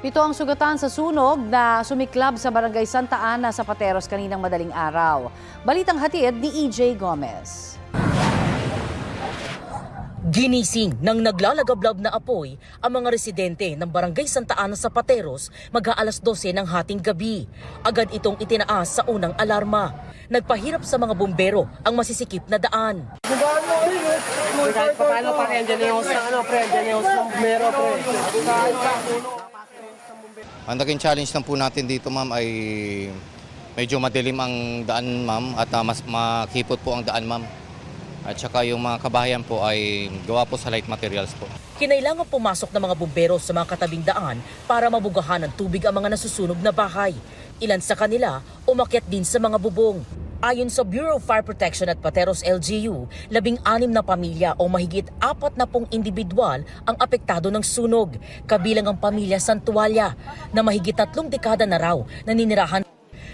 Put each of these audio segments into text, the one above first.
Pito ang sugatan sa sunog na sumiklab sa Barangay Santa Ana sa Pateros kaninang madaling araw. Balitang hatid ni EJ Gomez. Ginising ng naglalagablab na apoy ang mga residente ng Barangay Santa Ana sa Pateros mag-aalas 12 ng hating gabi. Agad itong itinaas sa unang alarma. Nagpahirap sa mga bumbero ang masisikip na daan. Kahit pa paano pa rin, dyan yung bumbero, pre. Ang naging challenge lang po natin dito, ma'am, ay medyo madilim ang daan, ma'am, at mas makipot po ang daan, ma'am. At saka yung mga kabahayan po ay gawa po sa light materials po. Kinailangan pumasok ng mga bumbero sa mga katabing daan para mabugahan ng tubig ang mga nasusunog na bahay. Ilan sa kanila umakyat din sa mga bubong. Ayon sa Bureau of Fire Protection at Pateros LGU, 16 na pamilya o mahigit 40 individual ang apektado ng sunog, kabilang ang pamilya Santualia na mahigit 3 dekada na raw naninirahan.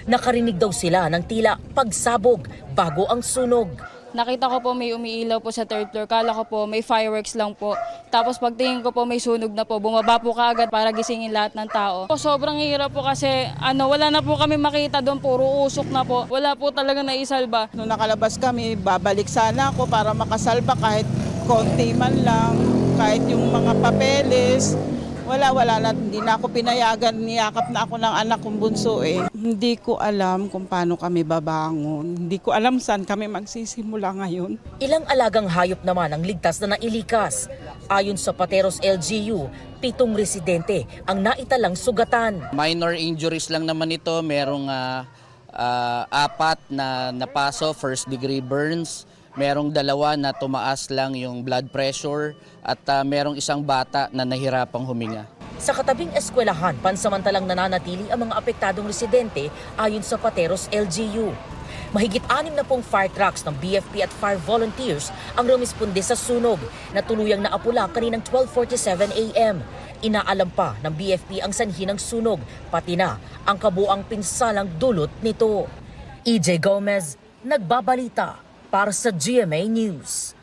Nakarinig daw sila ng tila pagsabog bago ang sunog. Nakita ko po may umiilaw po sa third floor. Kala ko po may fireworks lang po. Tapos pagtingin ko po may sunog na po. Bumaba po kaagad para gisingin lahat ng tao. Sobrang hirap po kasi wala na po kami makita doon. Puro usok na po. Wala po talaga naisalba. Nung nakalabas kami, babalik sana ako para makasalba kahit konti man lang. Kahit yung mga papeles. Wala na, hindi na ako pinayagan, niyakap na ako ng anak kong bunso eh. Hindi ko alam kung paano kami babangon. Hindi ko alam saan kami magsisimula ngayon. Ilang alagang hayop naman ang ligtas na nailikas. Ayon sa Pateros LGU, 7 residente ang naitalang sugatan. Minor injuries lang naman ito, merong 4 na napaso, first degree burns. Merong 2 na tumaas lang yung blood pressure at merong 1 bata na nahirapang huminga. Sa katabing eskwelahan, pansamantalang nananatili ang mga apektadong residente ayon sa Pateros LGU. Mahigit 60 fire trucks ng BFP at fire volunteers ang rumisponde sa sunog na tuluyang naapula kaninang 12:47 a.m. Inaalam pa ng BFP ang sanhi ng sunog, pati na ang kabuang pinsalang dulot nito. EJ Gomez, nagbabalita para sa GMA News.